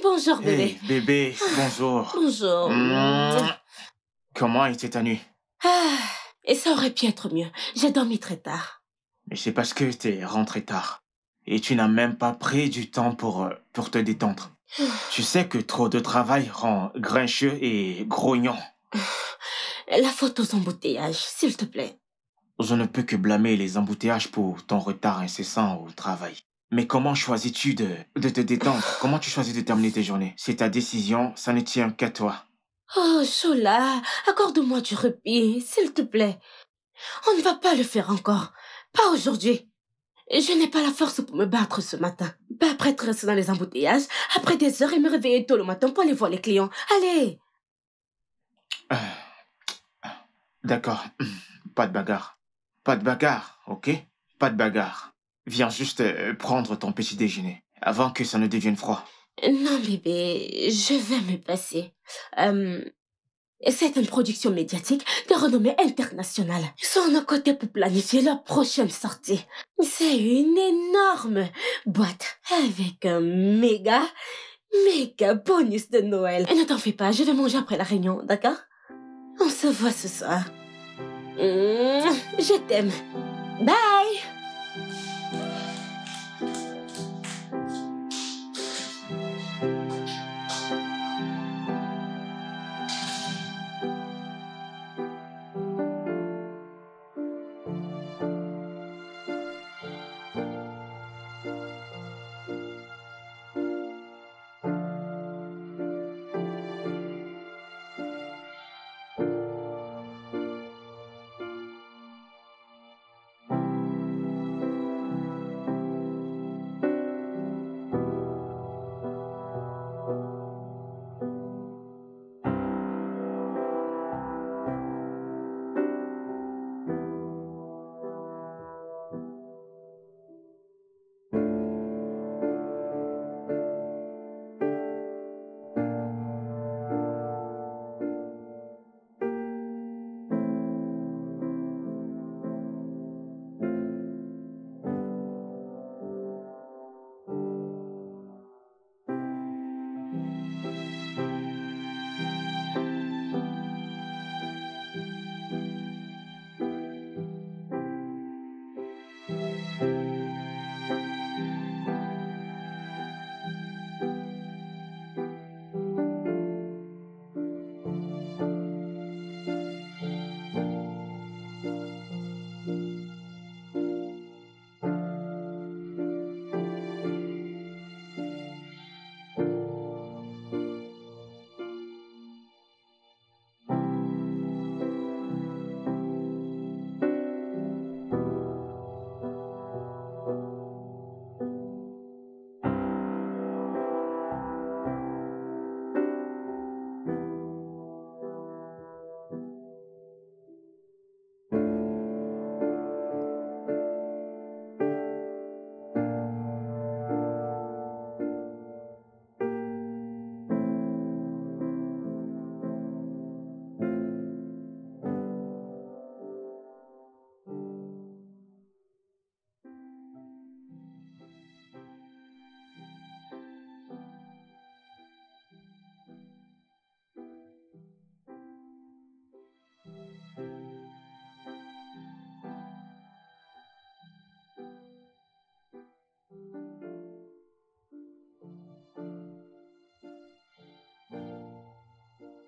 Bonjour, Hey, bébé. bébé, bonjour. Bonjour. Comment était ta nuit? Ah, et ça aurait pu être mieux. J'ai dormi très tard. Mais c'est parce que t'es rentré tard. Et tu n'as même pas pris du temps pour te détendre. Tu sais que trop de travail rend grincheux et grognon. La faute aux embouteillages, s'il te plaît. Je ne peux que blâmer les embouteillages pour ton retard incessant au travail. Mais comment choisis-tu de te détendre? Comment tu choisis de terminer tes journées? C'est ta décision, ça ne tient qu'à toi. Oh, Chola, accorde-moi du répit, s'il te plaît. On ne va pas le faire encore. Pas aujourd'hui. Je n'ai pas la force pour me battre ce matin. Pas prête de rester dans les embouteillages, après des heures et me réveiller tôt le matin pour aller voir les clients. Allez! D'accord, pas de bagarre. Pas de bagarre, ok? Pas de bagarre. Viens juste prendre ton petit déjeuner avant que ça ne devienne froid. Non, bébé, je vais me passer. Euh, c'est une production médiatique de renommée internationale. Ils sont à nos côtés pour planifier leur prochaine sortie. C'est une énorme boîte avec un méga bonus de Noël. Et ne t'en fais pas, je vais manger après la réunion, d'accord? On se voit ce soir. Je t'aime. Bye!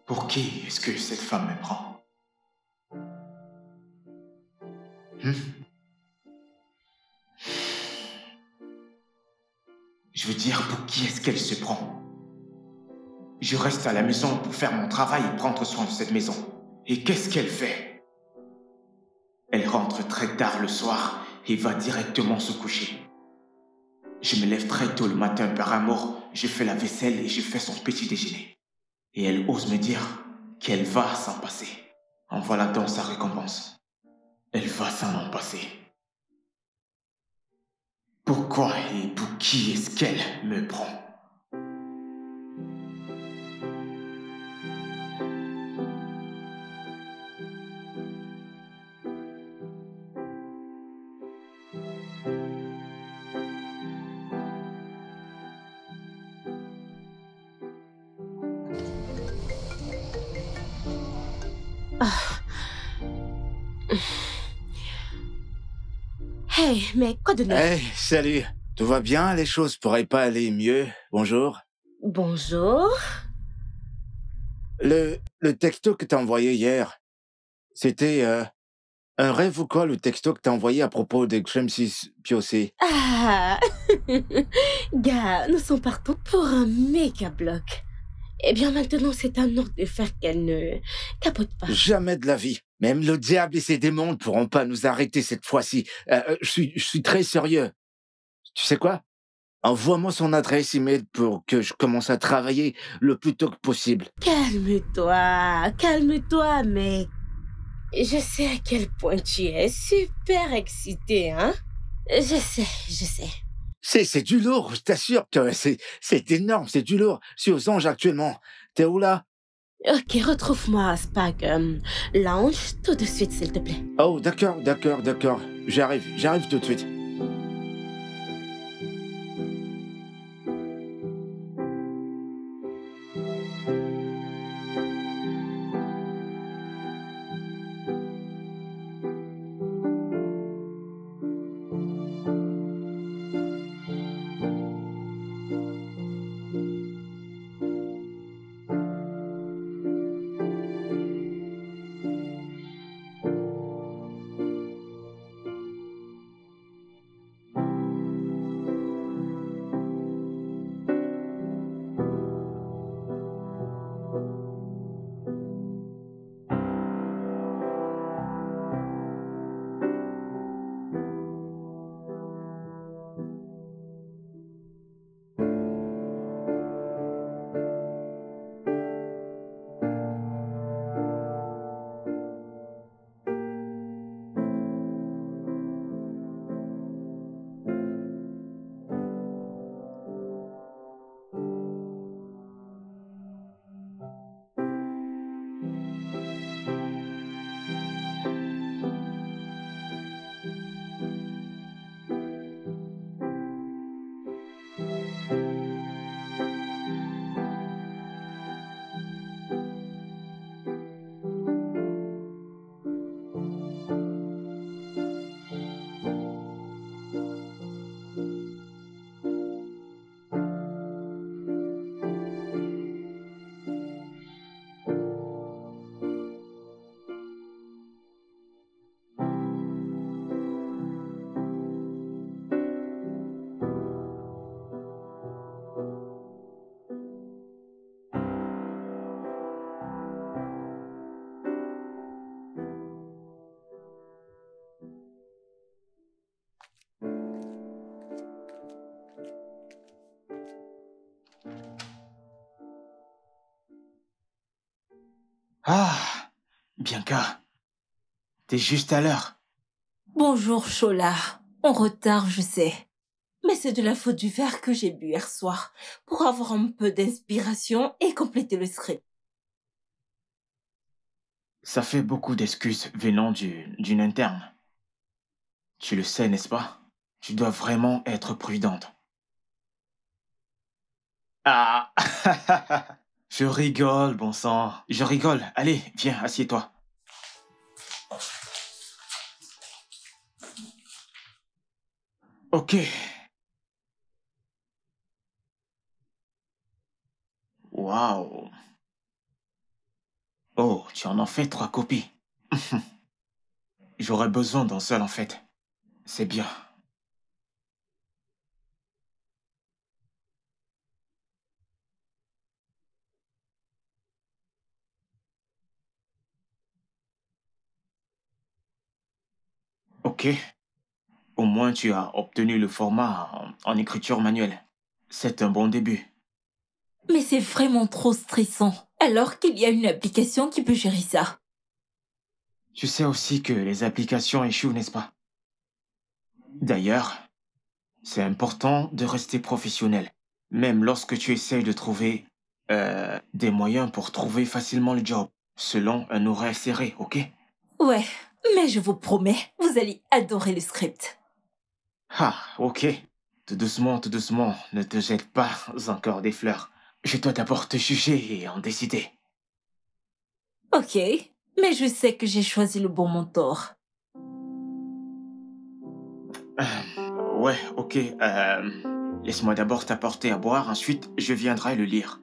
Pour qui est-ce que cette femme me prend? Je veux dire, pour qui est-ce qu'elle se prend? Je reste à la maison pour faire mon travail et prendre soin de cette maison. Et qu'est-ce qu'elle fait? Elle rentre très tard le soir et va directement se coucher. Je me lève très tôt le matin par amour, je fais la vaisselle et je fais son petit déjeuner. Et elle ose me dire qu'elle va s'en passer. En voilà donc sa récompense. Elle va s'en en passer. Pourquoi et pour qui est-ce qu'elle me prend? Ah. Hey, mais quoi de neuf? Hey, salut. Tout va bien? Les choses pourraient pas aller mieux? Bonjour. Bonjour. Le texto que t'as envoyé hier, c'était un rêve ou quoi, le texto que t'as envoyé à propos de Xemsis Piocé? Ah. Gars, nous sommes partout pour un méga bloc. Eh bien, maintenant, c'est un ordre de faire qu'elle ne capote pas. Jamais de la vie. Même le diable et ses démons ne pourront pas nous arrêter cette fois-ci. Je suis très sérieux. Tu sais quoi? Envoie-moi son adresse email pour que je commence à travailler le plus tôt que possible. Calme-toi, mec. Je sais à quel point tu es super excité, hein? Je sais. C'est du lourd, je t'assure que c'est énorme, c'est du lourd. Je suis aux anges actuellement. T'es où là? Ok, retrouve-moi à Spag Lounge tout de suite, s'il te plaît. Oh, d'accord. J'arrive tout de suite. Ah, Bianca, t'es juste à l'heure. Bonjour, Chola. En retard, je sais. Mais c'est de la faute du verre que j'ai bu hier soir pour avoir un peu d'inspiration et compléter le script. Ça fait beaucoup d'excuses venant d'une interne. Tu le sais, n'est-ce pas? Tu dois vraiment être prudente. Ah, je rigole, bon sang. Je rigole. Allez, viens, assieds-toi. Ok. Waouh. Oh, tu en as fait 3 copies. J'aurais besoin d'un seul en fait. C'est bien. Ok. Au moins tu as obtenu le format en écriture manuelle. C'est un bon début. Mais c'est vraiment trop stressant, alors qu'il y a une application qui peut gérer ça. Tu sais aussi que les applications échouent, n'est-ce pas? D'ailleurs, c'est important de rester professionnel, même lorsque tu essayes de trouver des moyens pour trouver facilement le job, selon un horaire serré, ok? Ouais, mais je vous promets, vous allez adorer le script. Ah, ok. Tout doucement, ne te jette pas encore des fleurs. Je dois d'abord te juger et en décider. Ok, Mais je sais que j'ai choisi le bon mentor. Ouais, ok. Laisse-moi d'abord t'apporter à boire, ensuite je viendrai le lire.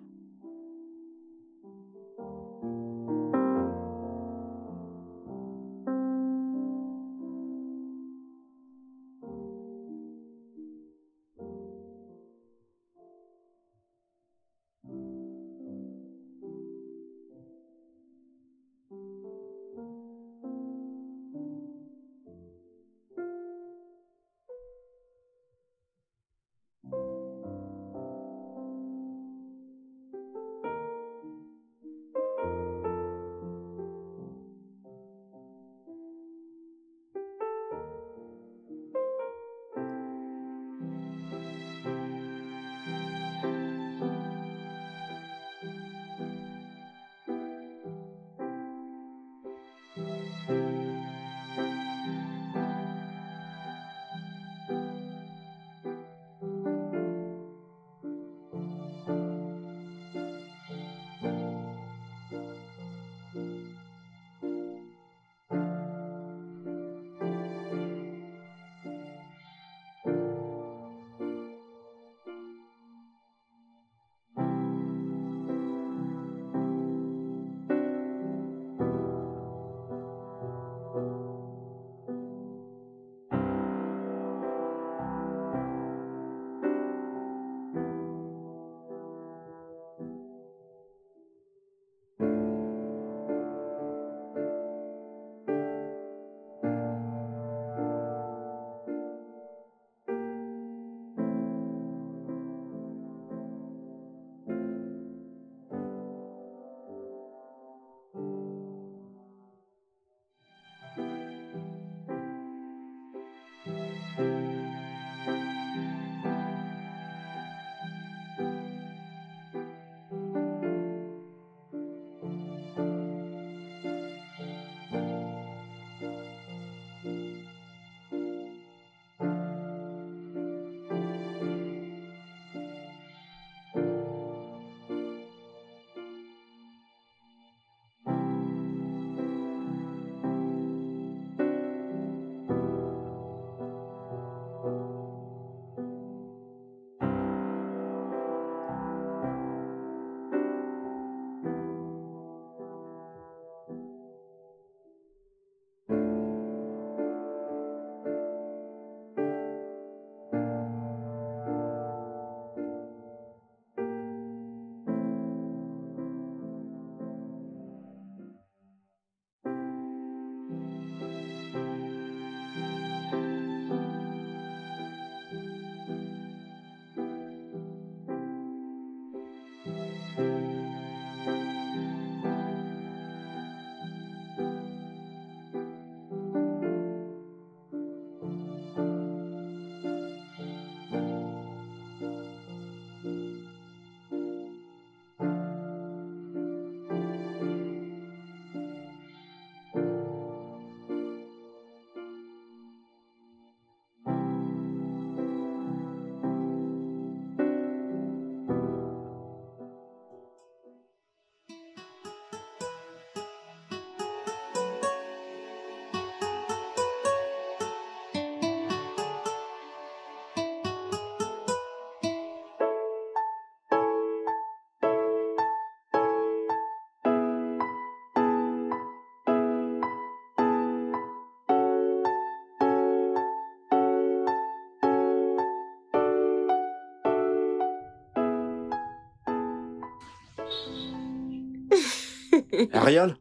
Ariel,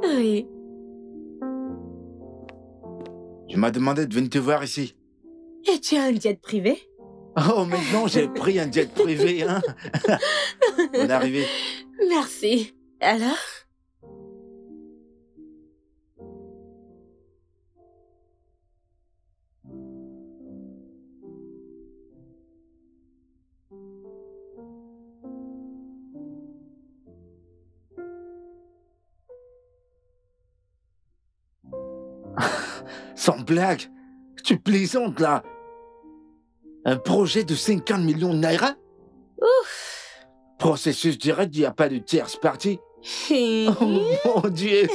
Oui. tu m'as demandé de venir te voir ici. Et tu as un jet privé? Oh, maintenant j'ai pris un jet privé, hein. On est arrivé. Merci. Alors? Sans blague, tu plaisantes là. Un projet de 50 millions de naira? Ouf. Processus direct, il n'y a pas de tierce partie. Oh mon Dieu!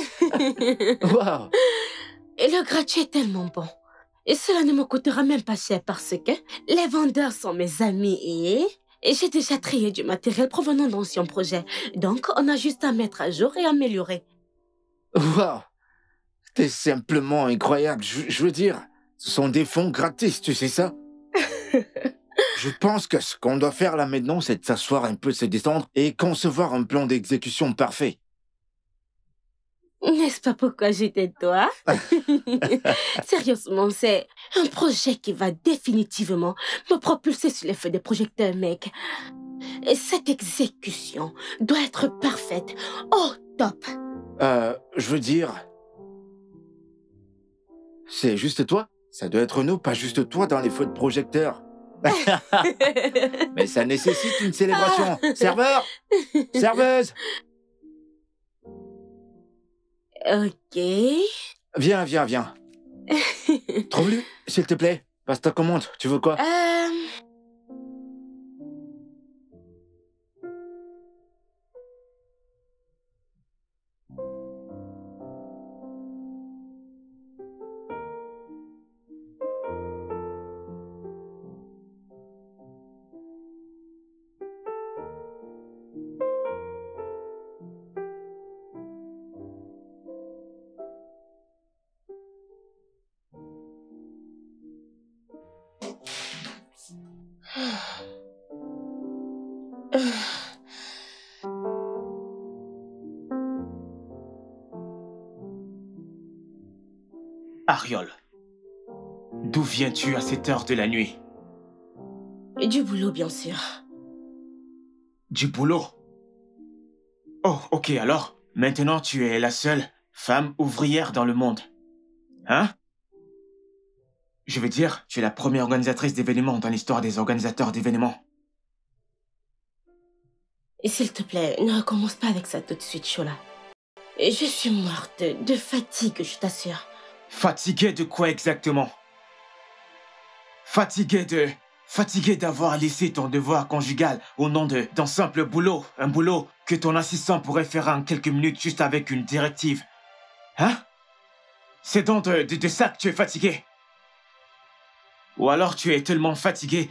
Waouh! Et le gratuit est tellement bon. Et cela ne me coûtera même pas cher parce que les vendeurs sont mes amis et j'ai déjà trié du matériel provenant d'anciens projets. Donc, on a juste à mettre à jour et améliorer. Waouh! T'es simplement incroyable. Je veux dire, ce sont des fonds gratis, tu sais ça? Je pense que ce qu'on doit faire là maintenant, c'est de s'asseoir un peu, se détendre et concevoir un plan d'exécution parfait. N'est-ce pas pourquoi j'étais toi? Sérieusement, c'est un projet qui va définitivement me propulser sur les feux des projecteurs, mec. Et cette exécution doit être parfaite, au top. Je veux dire... C'est juste toi? Ça doit être nous, pas juste toi dans les feux de projecteurs. Mais ça nécessite une célébration. Serveur! Serveuse! Ok. Viens. Trouve-le, s'il te plaît. Passe ta commande. Tu veux quoi? Ariol, d'où viens-tu à cette heure de la nuit? Du boulot, bien sûr. Du boulot? Oh, ok, alors, maintenant tu es la seule femme ouvrière dans le monde. Hein? Je veux dire, tu es la première organisatrice d'événements dans l'histoire des organisateurs d'événements. Et s'il te plaît, ne recommence pas avec ça tout de suite, Shola. Je suis morte de fatigue, je t'assure. Fatigué de quoi exactement? Fatigué d'avoir laissé ton devoir conjugal au nom d'un simple boulot. Un boulot que ton assistant pourrait faire en quelques minutes juste avec une directive. Hein? C'est donc de ça que tu es fatigué? Ou alors tu es tellement fatigué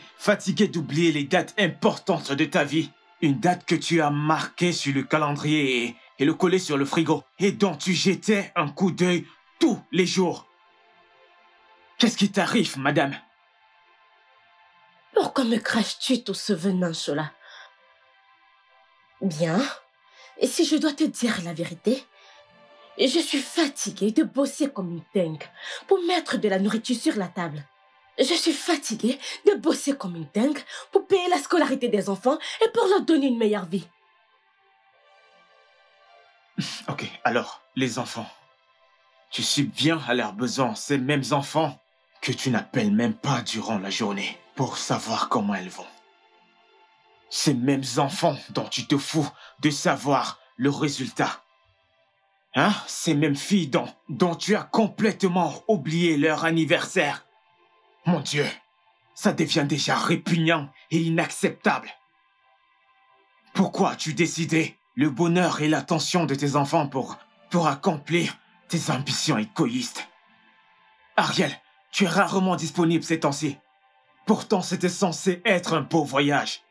d'oublier les dates importantes de ta vie. Une date que tu as marquée sur le calendrier et le collée sur le frigo. Et dont tu jetais un coup d'œil tous les jours. Qu'est-ce qui t'arrive, madame? Pourquoi me craches-tu tout ce venin, Shola? Bien. Et si je dois te dire la vérité, je suis fatiguée de bosser comme une dingue pour mettre de la nourriture sur la table. Je suis fatiguée de bosser comme une dingue pour payer la scolarité des enfants et pour leur donner une meilleure vie. Ok, alors, les enfants. Tu subviens à leurs besoins, ces mêmes enfants que tu n'appelles même pas durant la journée pour savoir comment elles vont. Ces mêmes enfants dont tu te fous de savoir le résultat. Hein? Ces mêmes filles dont tu as complètement oublié leur anniversaire. Mon Dieu, ça devient déjà répugnant et inacceptable. Pourquoi as-tu décidé le bonheur et l'attention de tes enfants pour accomplir tes ambitions égoïstes? Ariel, tu es rarement disponible ces temps-ci. Pourtant, c'était censé être un beau voyage.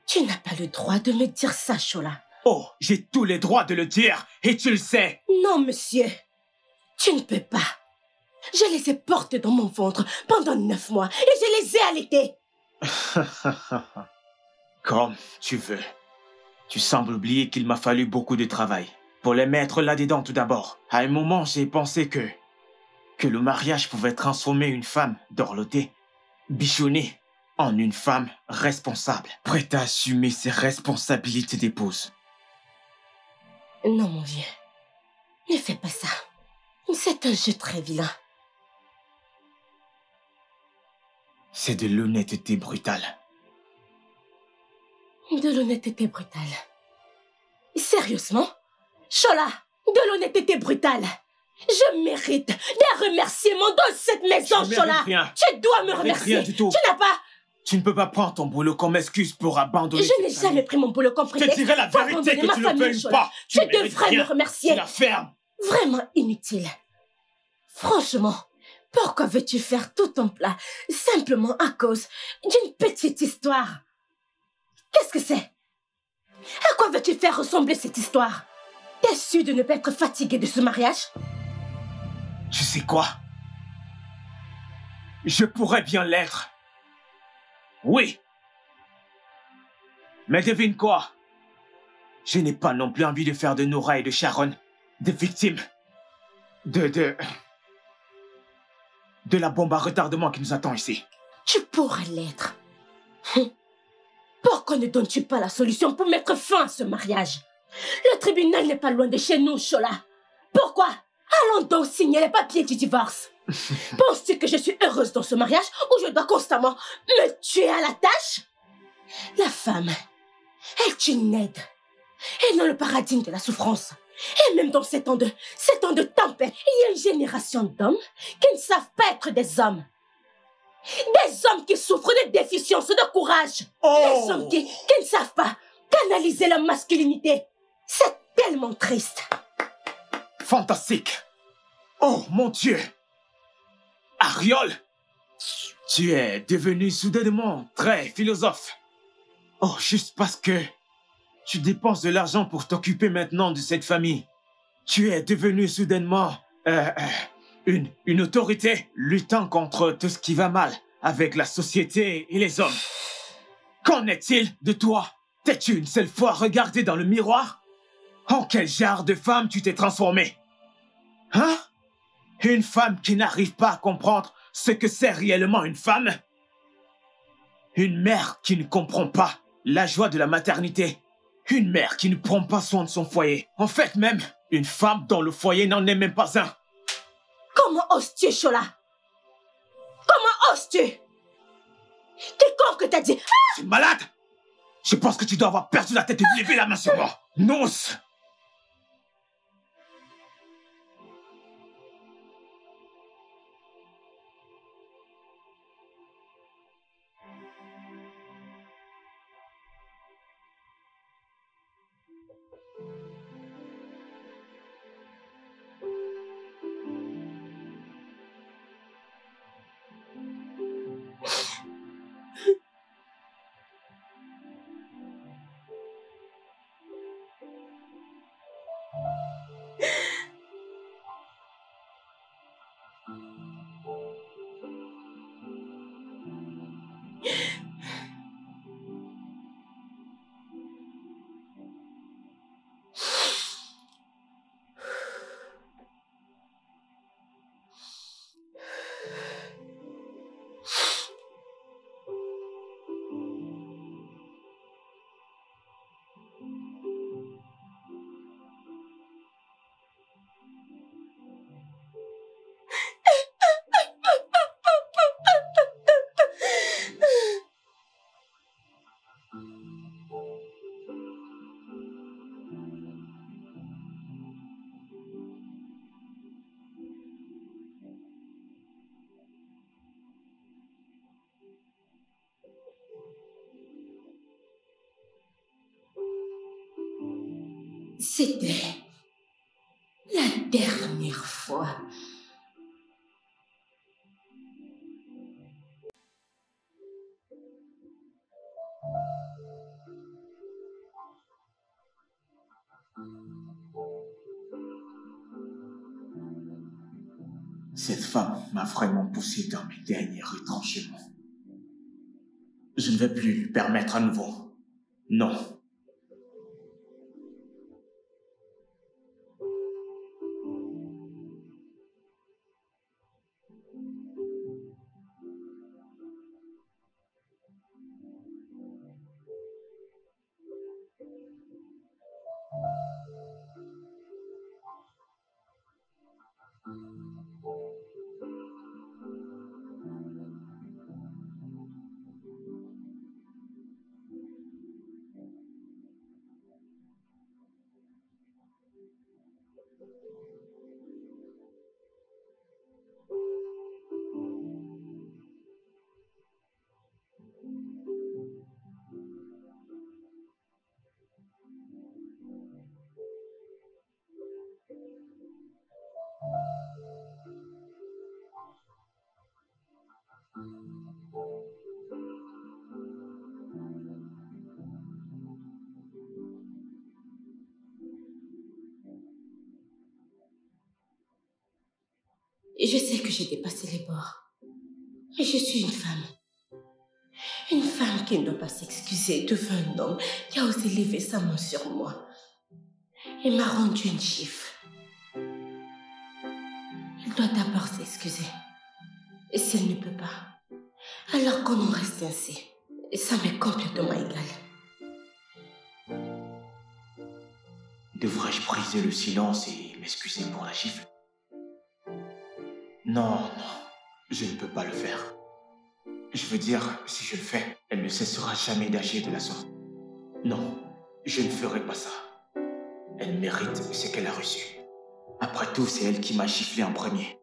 Tu n'as pas le droit de me dire ça, Shola. Oh, j'ai tous les droits de le dire, et tu le sais. Non, monsieur. Tu ne peux pas. Je les ai portés dans mon ventre pendant 9 mois et je les ai allaités. Comme tu veux. Tu sembles oublier qu'il m'a fallu beaucoup de travail pour les mettre là-dedans tout d'abord. À un moment, j'ai pensé que le mariage pouvait transformer une femme dorlotée, bichonnée, en une femme responsable, prête à assumer ses responsabilités d'épouse. Non, mon vieux. Ne fais pas ça. C'est un jeu très vilain. C'est de l'honnêteté brutale. De l'honnêteté brutale. Sérieusement? Shola, de l'honnêteté brutale. Je mérite des remerciements dans cette maison, Shola. Rien. Tu dois me remercier. Rien du tout. Tu n'as pas... Tu ne peux pas prendre ton boulot comme excuse pour abandonner Je n'ai jamais pris mon boulot comme prétexte. Je te dirai la vérité que tu le veuilles ou pas. Tu devrais me remercier. Tu la fermes. Vraiment inutile. Franchement, pourquoi veux-tu faire tout ton plat simplement à cause d'une petite histoire? Qu'est-ce que c'est? À quoi veux-tu faire ressembler cette histoire? T'es sûr de ne pas être fatigué de ce mariage? Tu sais quoi? Je pourrais bien l'être. Oui. Mais devine quoi? Je n'ai pas non plus envie de faire de Nora et de Sharon des victimes de la bombe à retardement qui nous attend ici. Tu pourrais l'être. Pourquoi ne donnes-tu pas la solution pour mettre fin à ce mariage? Le tribunal n'est pas loin de chez nous, Shola. Pourquoi? Allons donc signer les papiers du divorce. Penses-tu que je suis heureuse dans ce mariage où je dois constamment me tuer à la tâche? La femme est une aide et non le paradigme de la souffrance. Et même dans ces temps de tempête, il y a une génération d'hommes qui ne savent pas être des hommes. Des hommes qui souffrent de déficience de courage. Des hommes qui ne savent pas canaliser la masculinité. C'est tellement triste. Fantastique. Oh mon Dieu. Ariol, tu es devenu soudainement très philosophe. Oh, juste parce que tu dépenses de l'argent pour t'occuper maintenant de cette famille. Tu es devenu soudainement une autorité luttant contre tout ce qui va mal avec la société et les hommes. Qu'en est-il de toi? T'es-tu une seule fois regardé dans le miroir? En quel genre de femme tu t'es transformée? Hein? Une femme qui n'arrive pas à comprendre ce que c'est réellement une femme? Une mère qui ne comprend pas la joie de la maternité? Une mère qui ne prend pas soin de son foyer? En fait même, une femme dont le foyer n'en est même pas un. Comment oses-tu, Shola? Comment oses-tu? Quiconque t'a dit... Tu es malade? Je pense que tu dois avoir perdu la tête et lever la main sur moi. Non. C'était la dernière fois. Cette femme m'a vraiment poussé dans mes derniers retranchements. Je ne vais plus lui permettre à nouveau. Non. Je sais que j'ai dépassé les bords. Mais je suis une femme. Une femme qui ne doit pas s'excuser devant un homme qui a osé lever sa main sur moi et m'a rendu une gifle. Elle doit d'abord s'excuser. Et si elle ne peut pas, alors qu'on en reste ainsi. Et ça m'est complètement égal. Devrais-je briser le silence et m'excuser pour la gifle? Non, non, je ne peux pas le faire. Je veux dire, si je le fais, elle ne cessera jamais d'agir de la sorte. Non, je ne ferai pas ça. Elle mérite ce qu'elle a reçu. Après tout, c'est elle qui m'a giflé en premier.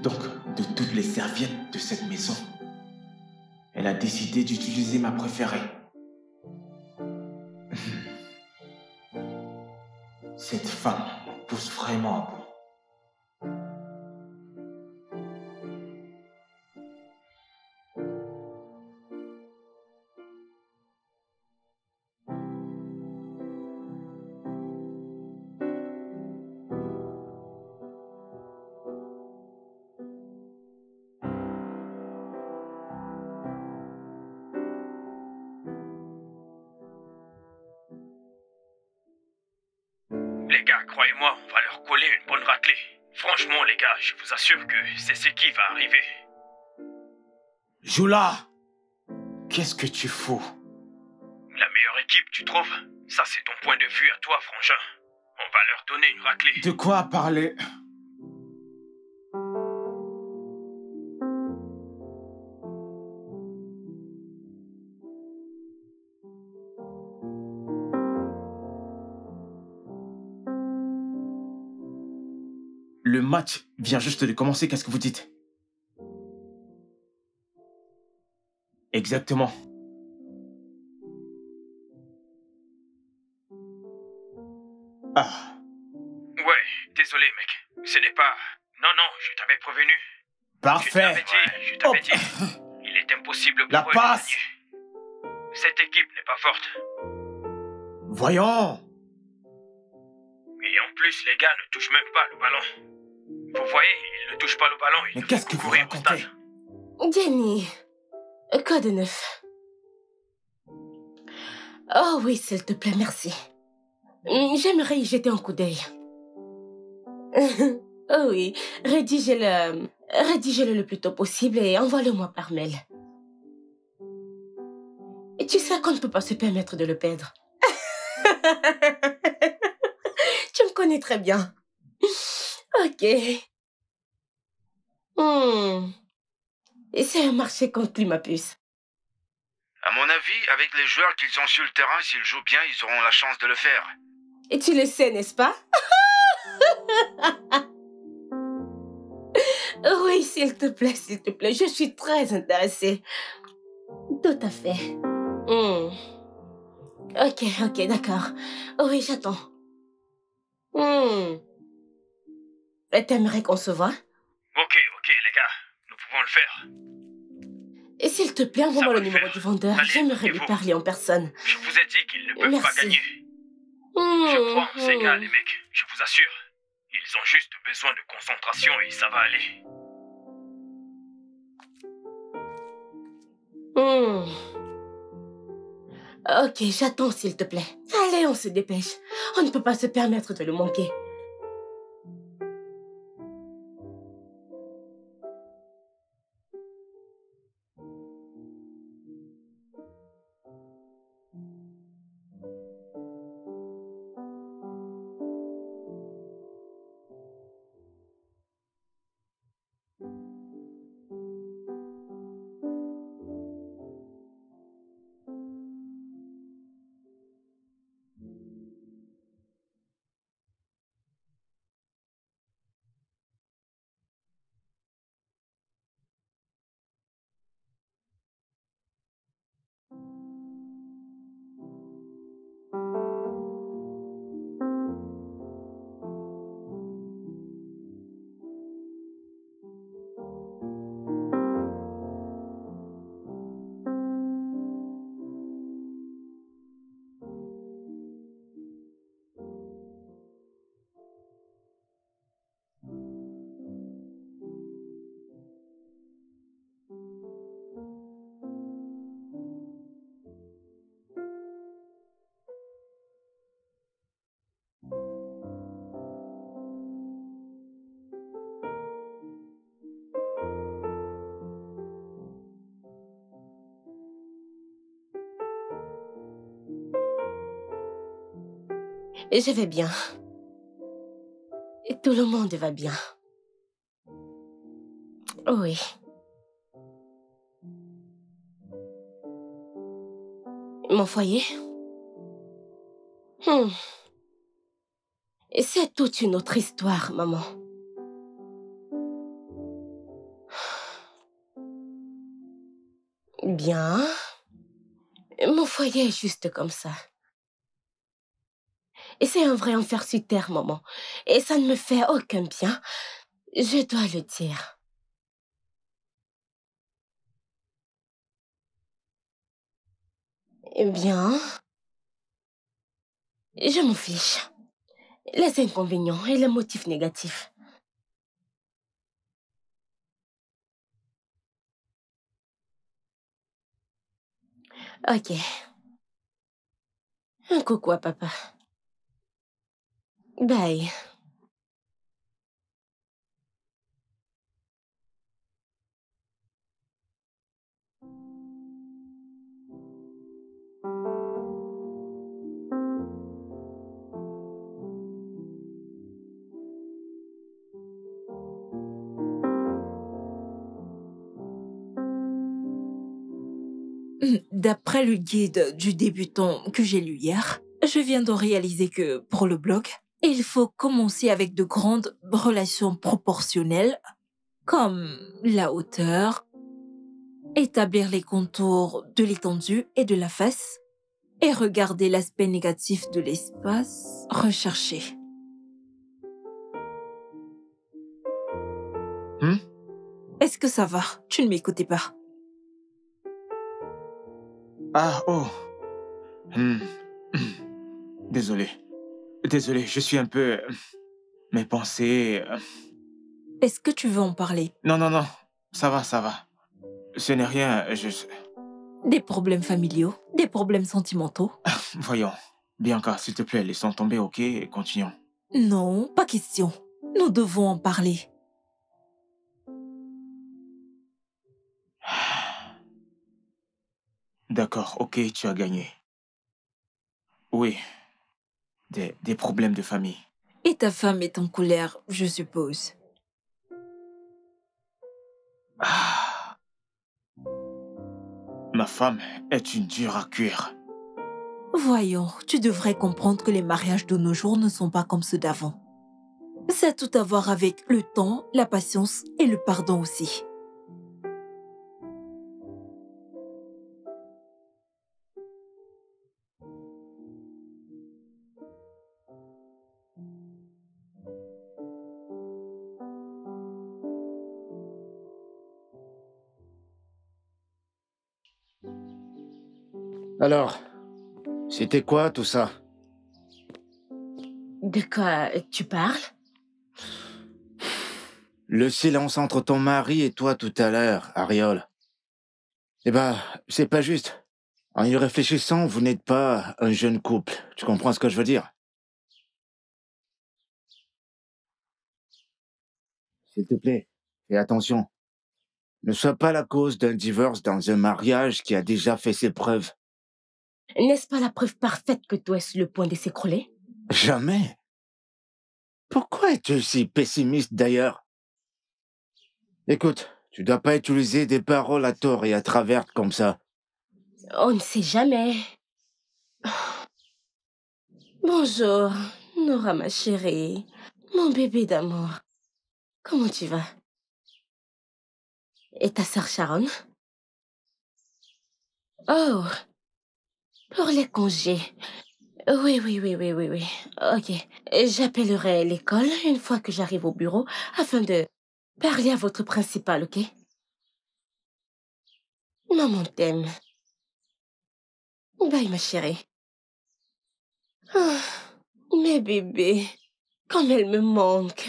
Donc, de toutes les serviettes de cette maison, elle a décidé d'utiliser ma préférée. Cette femme me pousse vraiment à bout. Les gars, croyez-moi, on va leur coller une bonne raclée. Franchement, les gars, je vous assure que c'est ce qui va arriver. Joula! Qu'est-ce que tu fous? La meilleure équipe, tu trouves? Ça, c'est ton point de vue à toi, frangin. On va leur donner une raclée. De quoi parler? Le match vient juste de commencer, qu'est-ce que vous dites? Exactement. Ah, Ouais, désolé, mec. Ce n'est pas... Non, non, je t'avais prévenu. parfait. Je t'avais dit. Il est impossible pour La eux de passe. gagner. Cette équipe n'est pas forte. Voyons. Et en plus, les gars ne touchent même pas le ballon. Vous voyez, ils ne touchent pas le ballon. Ils Mais ne qu'est-ce font que vous courir au racontez? stade. Jenny, quoi de neuf? Oh oui, s'il te plaît, merci. J'aimerais y jeter un coup d'œil. Oh oui, rédigez-le le plus tôt possible et envoie-le-moi par mail. Et tu sais qu'on ne peut pas se permettre de le perdre. Tu me connais très bien. Ok. Et c'est un marché conclu, ma puce. À mon avis, avec les joueurs qu'ils ont sur le terrain, s'ils jouent bien, ils auront la chance de le faire. Et tu le sais, n'est-ce pas? Oui, s'il te plaît, je suis très intéressée. Tout à fait. Ok, d'accord. Oui, j'attends. Et t'aimerais qu'on se voit? Ok, les gars. Nous pouvons le faire. Et s'il te plaît, envoie-moi va le le numéro faire. du vendeur. Allez, J'aimerais lui rendez-vous. parler en personne. Je vous ai dit qu'ils ne peuvent Merci. pas gagner. Je crois en ces gars, les mecs. Je vous assure. Ils ont juste besoin de concentration et ça va aller. Ok, j'attends, s'il te plaît. Allez, on se dépêche. On ne peut pas se permettre de le manquer. Je vais bien. Et tout le monde va bien. Oui. Mon foyer? Et c'est toute une autre histoire, maman. Bien. Mon foyer est juste comme ça. Et c'est un vrai enfer sur terre, maman. Et ça ne me fait aucun bien. Je dois le dire. Eh bien, je m'en fiche. Les inconvénients et les motifs négatifs. Ok. Un coucou à papa. Bye. D'après le guide du débutant que j'ai lu hier, je viens de réaliser que, pour le blog, il faut commencer avec de grandes relations proportionnelles, comme la hauteur, établir les contours de l'étendue et de la face, et regarder l'aspect négatif de l'espace recherché. Est-ce que ça va? Tu ne m'écoutais pas. Ah, oh. Désolé. Désolé, je suis un peu... Mes pensées... Est-ce que tu veux en parler? Non, non, non. Ça va, ça va. Ce n'est rien, Des problèmes familiaux? Des problèmes sentimentaux? Voyons. Bianca, s'il te plaît, laissons tomber, ok? Et continuons. Non, pas question. Nous devons en parler. D'accord, ok, tu as gagné. Oui. Des problèmes de famille. Et ta femme est en colère, je suppose. Ah. Ma femme est une dure à cuire. Voyons, tu devrais comprendre que les mariages de nos jours ne sont pas comme ceux d'avant. C'est tout à voir avec le temps, la patience et le pardon aussi. Alors, c'était quoi tout ça? De quoi tu parles? Le silence entre ton mari et toi tout à l'heure, Ariol. Eh ben, c'est pas juste. En y réfléchissant, vous n'êtes pas un jeune couple. Tu comprends ce que je veux dire? S'il te plaît, fais attention. Ne sois pas la cause d'un divorce dans un mariage qui a déjà fait ses preuves. N'est-ce pas la preuve parfaite que tout est sur le point de s'écrouler? Jamais. Pourquoi es-tu si pessimiste d'ailleurs? Écoute, tu dois pas utiliser des paroles à tort et à travers comme ça. On ne sait jamais. Bonjour, Nora ma chérie. Mon bébé d'amour. Comment tu vas? Et ta sœur Sharon? Oh, pour les congés. Oui. Ok. J'appellerai l'école une fois que j'arrive au bureau afin de parler à votre principal, ok? Maman t'aime. Bye, ma chérie. Ah, mes bébés, comme elle me manque.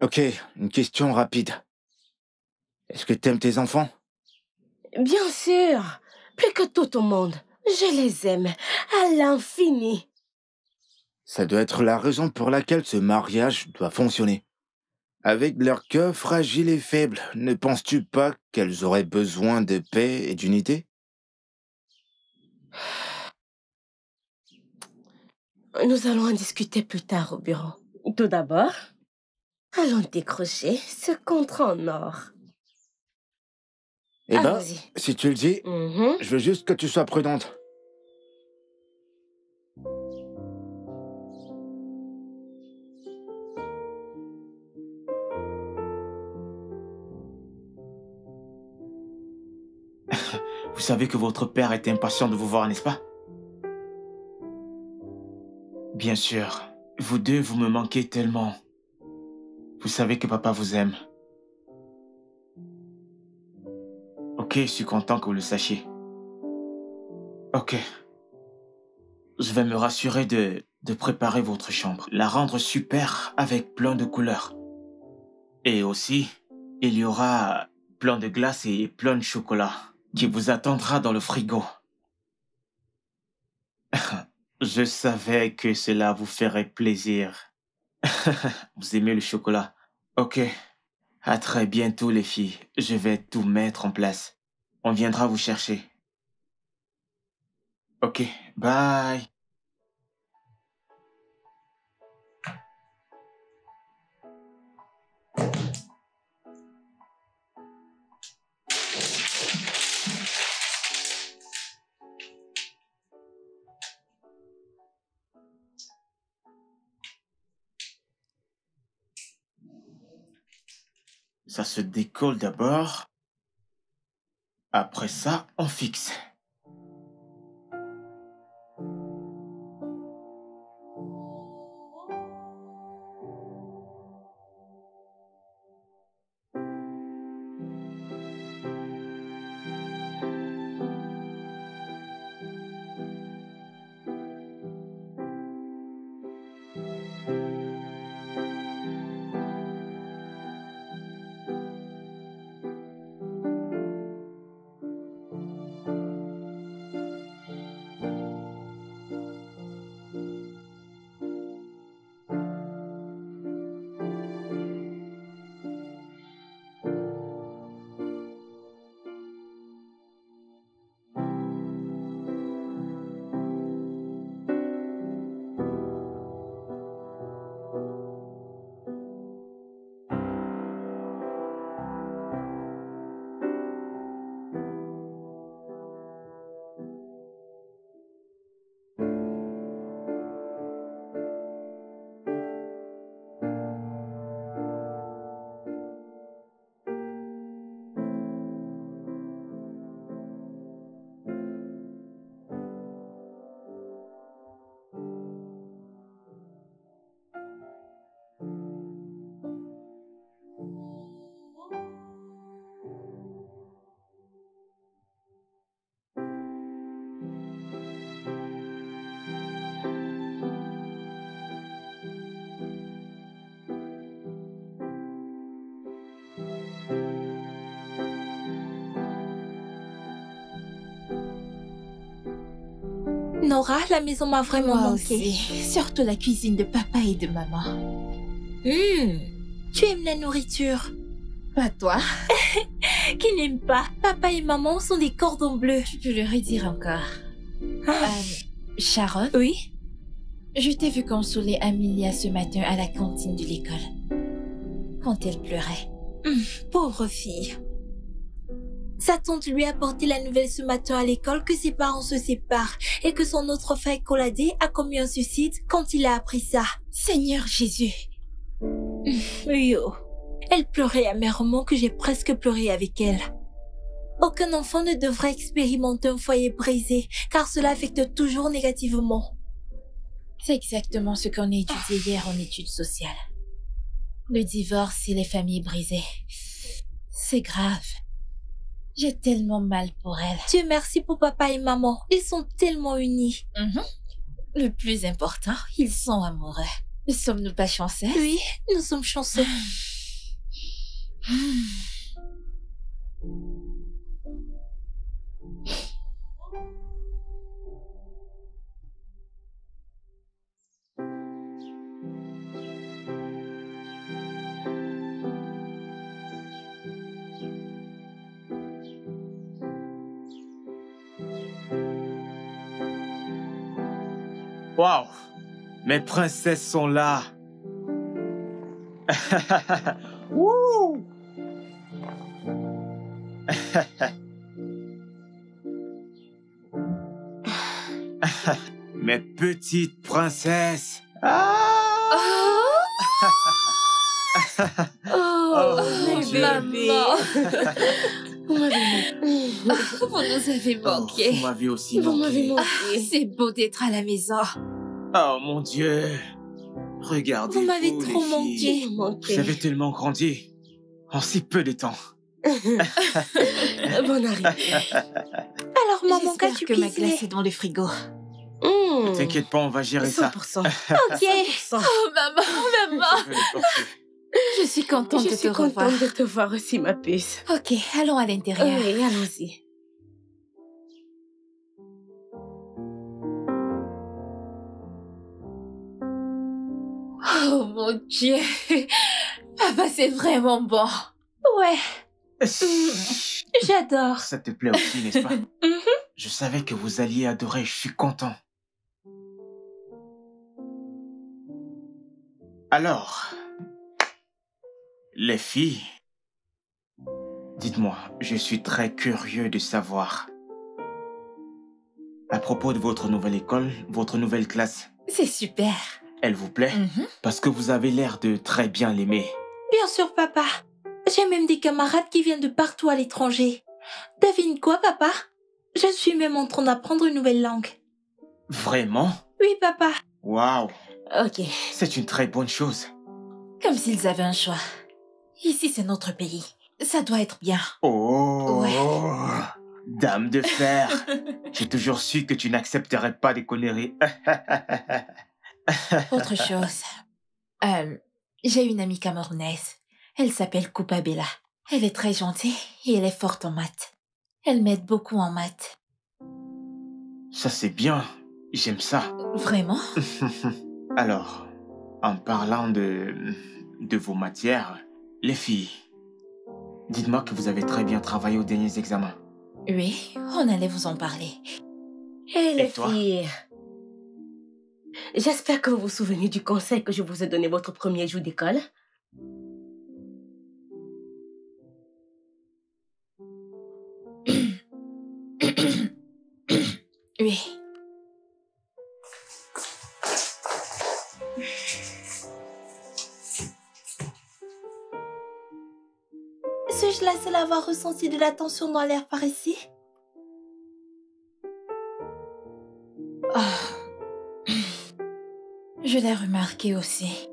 Ok, une question rapide. Est-ce que t'aimes tes enfants? Bien sûr, plus que tout au monde. Je les aime à l'infini. Ça doit être la raison pour laquelle ce mariage doit fonctionner. Avec leur cœur fragile et faible, ne penses-tu pas qu'elles auraient besoin de paix et d'unité? Nous allons en discuter plus tard au bureau. Tout d'abord, allons décrocher ce contrat en or. Eh ben, Allons-y. si tu le dis, je veux juste que tu sois prudente. Vous savez que votre père est impatient de vous voir, n'est-ce pas? Bien sûr. Vous deux, vous me manquez tellement. Vous savez que papa vous aime. Ok, je suis content que vous le sachiez. Ok. Je vais me rassurer de préparer votre chambre. La rendre super avec plein de couleurs. Et aussi, il y aura plein de glace et plein de chocolat qui vous attendra dans le frigo. Je savais que cela vous ferait plaisir. Vous aimez le chocolat? Ok. À très bientôt, les filles. Je vais tout mettre en place. On viendra vous chercher. Ok, bye. Ça se décolle d'abord. Après ça, on fixe. Nora, la maison m'a vraiment Moi manqué. aussi. Surtout la cuisine de papa et de maman. Tu aimes la nourriture? Pas toi. Qui n'aime pas? Papa et maman sont des cordons bleus. Je peux le redire encore. Sharon, Oui? je t'ai vu consoler Amelia ce matin à la cantine de l'école. Quand elle pleurait. Pauvre fille. Sa tante lui a apporté la nouvelle ce matin à l'école que ses parents se séparent et que son autre frère Colladé a commis un suicide quand il a appris ça. Seigneur Jésus. Yo. Elle pleurait amèrement que j'ai presque pleuré avec elle. Aucun enfant ne devrait expérimenter un foyer brisé car cela affecte toujours négativement. C'est exactement ce qu'on a étudié hier en études sociales. Le divorce et les familles brisées. C'est grave. J'ai tellement mal pour elle. Dieu merci pour papa et maman. Ils sont tellement unis. Le plus important, ils sont amoureux. Ne sommes-nous pas chanceux? Oui, nous sommes chanceux. Waouh! Mes princesses sont là. Wouh! Mes petites princesses. Ah! Oh, mon bébé. Vous m'avez Vous nous avez manqué. Vous m'avez aussi Vous m'avez manqué. manqué. C'est beau d'être à la maison. Oh mon Dieu. Regardez. Vous m'avez trop Vous manqué. m'avez Vous manqué. avez tellement grandi en si peu de temps. Bonne arrivée. Alors, maman, J'espère qu'as-tu que ma cuisiné? glace est dans le frigo. T'inquiète pas, on va gérer ça. 100%. Ok. 100%. Oh, maman. Je vais le porter. Je suis contente Je de suis te revoir. contente de te voir aussi, ma puce. Ok, allons à l'intérieur. Oui, allons-y. Oh, mon Dieu. Papa, c'est vraiment bon. Ouais, j'adore. Ça te plaît aussi, n'est-ce pas? Je savais que vous alliez adorer, je suis content. Alors, les filles, dites-moi, je suis très curieux de savoir. À propos de votre nouvelle école, votre nouvelle classe, C'est super. elle vous plaît? Parce que vous avez l'air de très bien l'aimer. Bien sûr, papa. J'ai même des camarades qui viennent de partout à l'étranger. Devine quoi, papa? Je suis même en train d'apprendre une nouvelle langue. Vraiment? Oui, papa. Waouh, Ok. c'est une très bonne chose. Comme s'ils avaient un choix. Ici, c'est notre pays. Ça doit être bien. Oh, Ouais. dame de fer. J'ai toujours su que tu n'accepterais pas des conneries. Autre chose. J'ai une amie camerounaise. Elle s'appelle Koupa Bella. Elle est très gentille et elle est forte en maths. Elle m'aide beaucoup en maths. Ça c'est bien, j'aime ça. Vraiment? Alors, en parlant de vos matières, les filles, dites-moi que vous avez très bien travaillé aux derniers examens. Oui, on allait vous en parler. Hé, les toi? filles. J'espère que vous vous souvenez du conseil que je vous ai donné votre premier jour d'école. Oui. Suis-je la seule à avoir ressenti de la tension dans l'air par ici? Je l'ai remarqué aussi.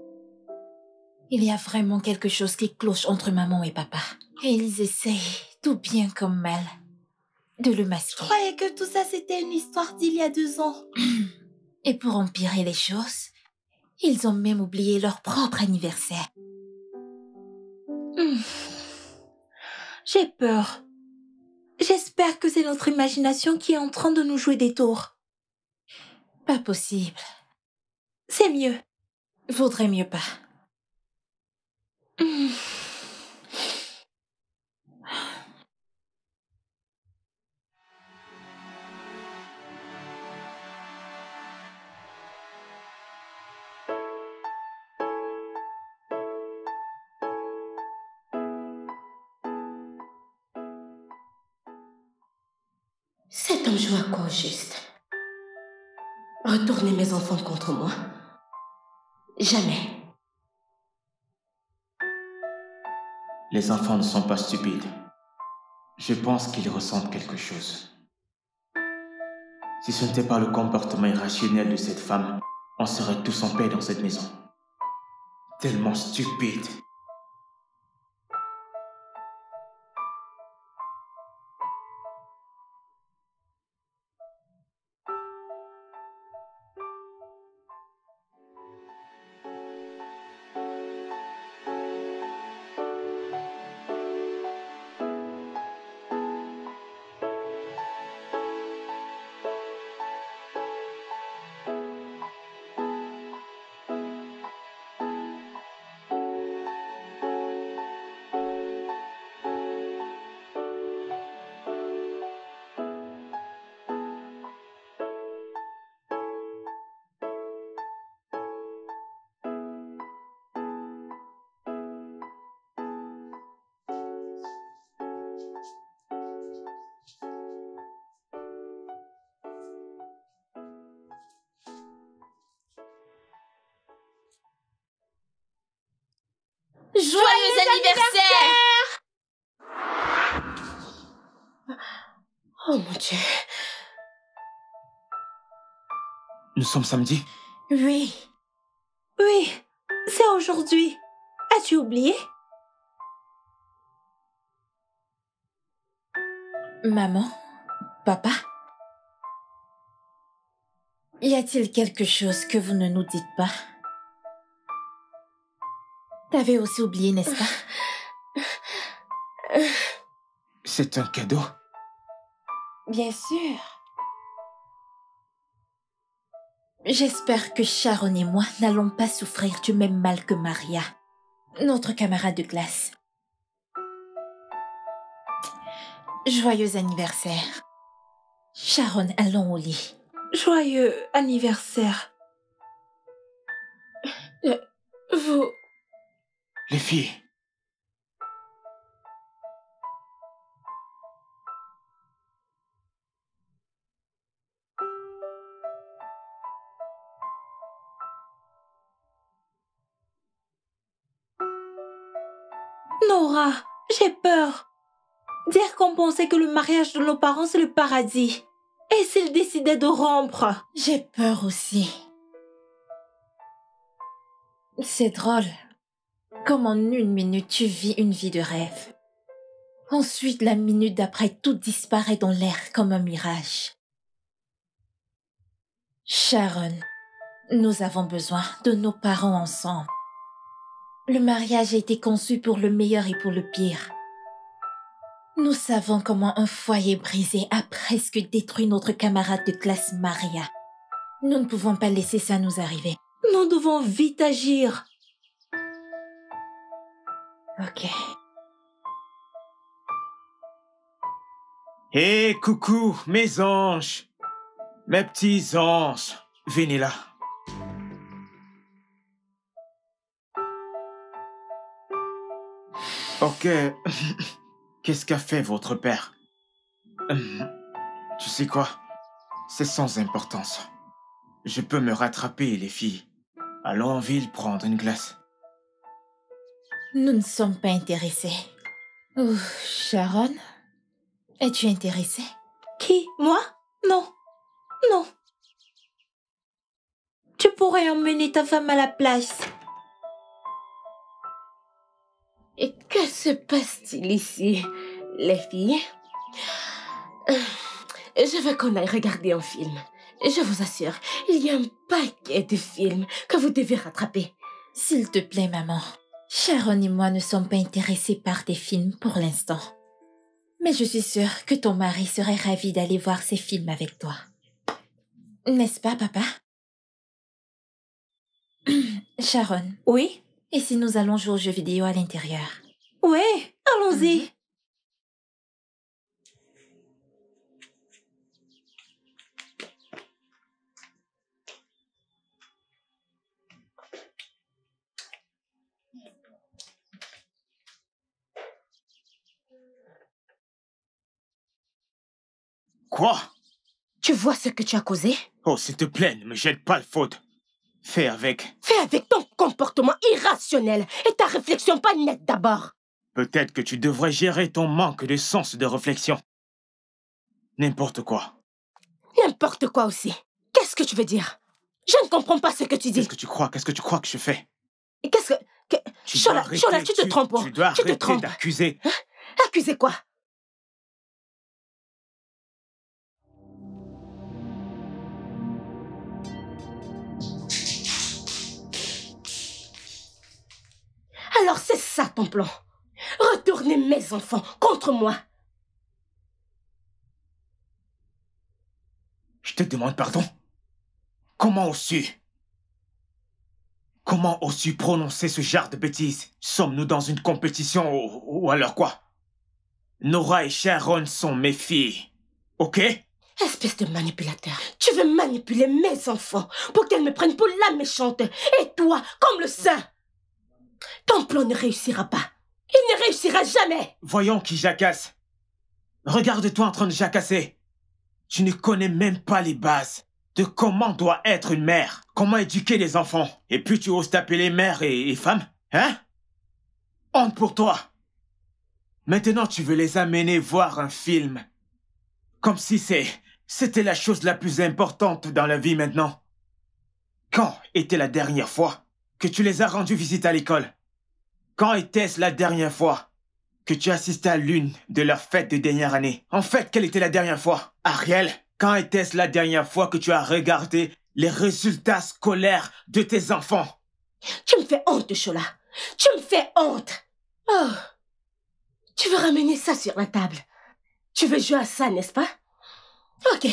Il y a vraiment quelque chose qui cloche entre maman et papa. Et ils essayent, tout bien comme mal, de le Je masquer. croyais que tout ça c'était une histoire d'il y a 2 ans. Et pour empirer les choses, ils ont même oublié leur propre anniversaire. J'ai peur. J'espère que c'est notre imagination qui est en train de nous jouer des tours. Pas possible. C'est mieux. Vaudrait mieux pas. Cet homme joue à quoi au juste? Retourner mes enfants contre moi? Jamais. Les enfants ne sont pas stupides. Je pense qu'ils ressentent quelque chose. Si ce n'était pas le comportement irrationnel de cette femme, on serait tous en paix dans cette maison. Tellement stupide. Joyeux anniversaire! Oh mon Dieu. Nous sommes samedi? Oui. Oui, c'est aujourd'hui. As-tu oublié? Maman, papa, y a-t-il quelque chose que vous ne nous dites pas? T'avais aussi oublié, n'est-ce pas? C'est un cadeau? Bien sûr. J'espère que Sharon et moi n'allons pas souffrir du même mal que Maria, notre camarade de classe. Joyeux anniversaire. Sharon, allons au lit. Joyeux anniversaire. Vous... Les filles. Nora, j'ai peur. Dire qu'on pensait que le mariage de nos parents, c'est le paradis. Et s'ils décidaient de rompre? J'ai peur aussi. C'est drôle. Comme en une minute, tu vis une vie de rêve. Ensuite, la minute d'après, tout disparaît dans l'air comme un mirage. Sharon, nous avons besoin de nos parents ensemble. Le mariage a été conçu pour le meilleur et pour le pire. Nous savons comment un foyer brisé a presque détruit notre camarade de classe Maria. Nous ne pouvons pas laisser ça nous arriver. Nous devons vite agir. Ok. Hé, coucou, mes anges. Mes petits anges. Venez là. Ok. Qu'est-ce qu'a fait votre père? Tu sais quoi? C'est sans importance. Je peux me rattraper, les filles. Allons en ville prendre une glace. Nous ne sommes pas intéressés. Ouf, Sharon, es-tu intéressée? Qui? Moi? Non. Non. Tu pourrais emmener ta femme à la place. Et que se passe-t-il ici, les filles? Je veux qu'on aille regarder un film. Je vous assure, il y a un paquet de films que vous devez rattraper. S'il te plaît, maman. Sharon et moi ne sommes pas intéressés par des films pour l'instant. Mais je suis sûre que ton mari serait ravi d'aller voir ces films avec toi. N'est-ce pas, papa? Sharon. Oui? Et si nous allons jouer aux jeux vidéo à l'intérieur? Oui, allons-y. Quoi? Tu vois ce que tu as causé? Oh, s'il te plaît, ne me jette pas le faute. Fais avec. Fais avec ton comportement irrationnel et ta réflexion pas nette d'abord. Peut-être que tu devrais gérer ton manque de sens de réflexion. N'importe quoi. N'importe quoi aussi. Qu'est-ce que tu veux dire? Je ne comprends pas ce que tu dis. Qu'est-ce que tu crois? Qu'est-ce que tu crois que je fais? Et qu'est-ce que... Shola, tu te trompes. Tu dois Tu te arrêter trompes. d'accuser. Hein? Accuser quoi? Alors c'est ça ton plan. Retourner mes enfants contre moi. Je te demande pardon. Comment oses-tu? Comment oses-tu prononcer ce genre de bêtises? Sommes-nous dans une compétition ou alors quoi? Nora et Sharon sont mes filles. Ok? Espèce de manipulateur. Tu veux manipuler mes enfants pour qu'elles me prennent pour la méchante. Et toi, comme le saint. Ton plan ne réussira pas. Il ne réussira jamais. Voyons qui jacasse. Regarde-toi en train de jacasser. Tu ne connais même pas les bases de comment doit être une mère, comment éduquer les enfants. Et puis tu oses t'appeler mère et femme, hein? Honte pour toi. Maintenant, tu veux les amener voir un film. Comme si c'était la chose la plus importante dans la vie maintenant. Quand était la dernière fois que tu les as rendus visite à l'école? Quand était-ce la dernière fois que tu assistais à l'une de leurs fêtes de dernière année? En fait, quelle était la dernière fois? Ariel, quand était-ce la dernière fois que tu as regardé les résultats scolaires de tes enfants? Tu me fais honte, Shola. Tu me fais honte. Oh, tu veux ramener ça sur la table? Tu veux jouer à ça, n'est-ce pas? Ok.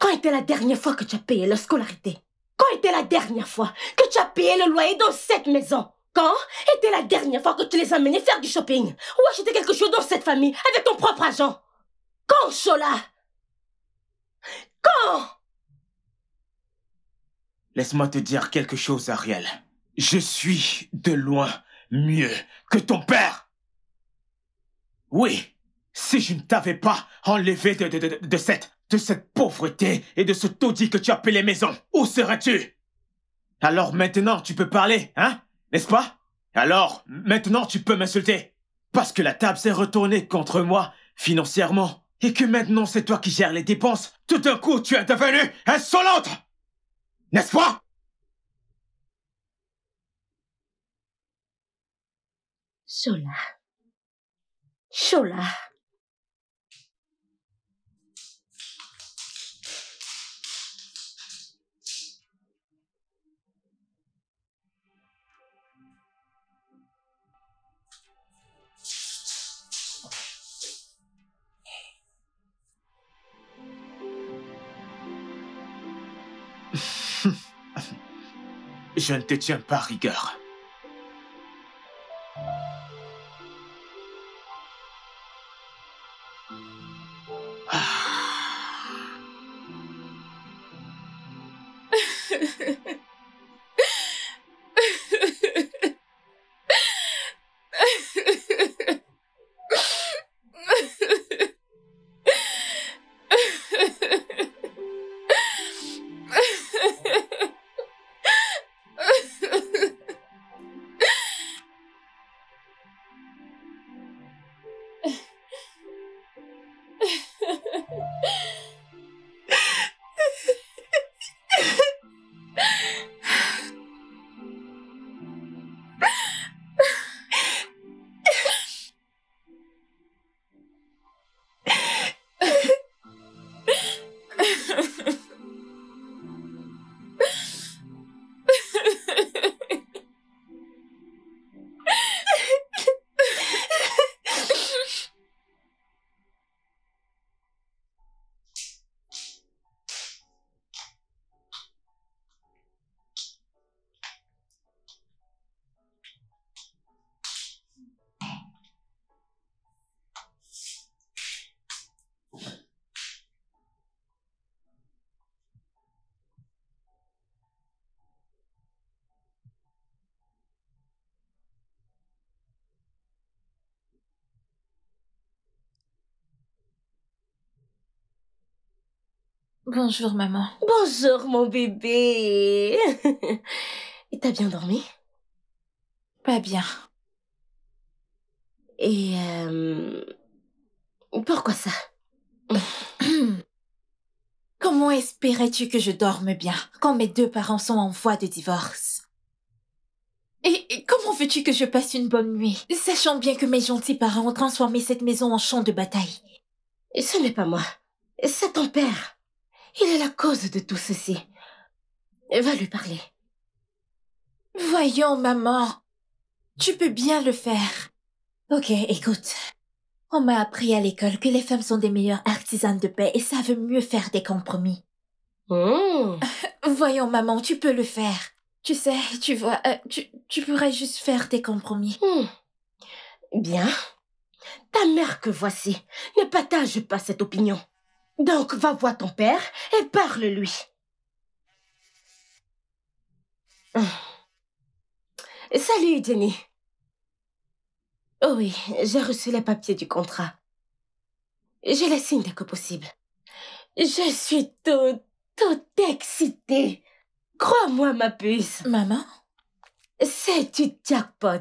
Quand était la dernière fois que tu as payé leur scolarité? Quand était la dernière fois que tu as payé le loyer dans cette maison? Quand était la dernière fois que tu les as menés faire du shopping ou acheter quelque chose dans cette famille avec ton propre argent? Quand, Shola? Quand? Laisse-moi te dire quelque chose, Ariel. Je suis de loin mieux que ton père. Oui, si je ne t'avais pas enlevé de cette pauvreté et de ce taudis que tu appelais maison, où serais-tu? Alors maintenant, tu peux parler, hein? N'est-ce pas? Alors, maintenant, tu peux m'insulter. Parce que la table s'est retournée contre moi, financièrement, et que maintenant, c'est toi qui gères les dépenses. Tout d'un coup, tu es devenue insolente! N'est-ce pas? Shola. Shola. Je ne te tiens pas rigueur. Bonjour, maman. Bonjour, mon bébé. Et t'as bien dormi? Pas bien. Et pourquoi ça? Comment espérais-tu que je dorme bien quand mes deux parents sont en voie de divorce? Et comment veux-tu que je passe une bonne nuit, sachant bien que mes gentils parents ont transformé cette maison en champ de bataille? Et ce n'est pas moi. C'est ton père. Il est la cause de tout ceci. Va lui parler. Voyons, maman. Tu peux bien le faire. Ok, écoute. On m'a appris à l'école que les femmes sont des meilleures artisanes de paix et savent mieux faire des compromis. Voyons, maman, tu peux le faire. Tu sais, tu vois, tu pourrais juste faire des compromis. Bien. Ta mère que voici ne partage pas cette opinion. Donc, va voir ton père et parle-lui. Salut, Jenny. Oh oui, j'ai reçu les papiers du contrat. Je les signe dès que possible. Je suis toute excitée. Crois-moi, ma puce. Maman? C'est du jackpot.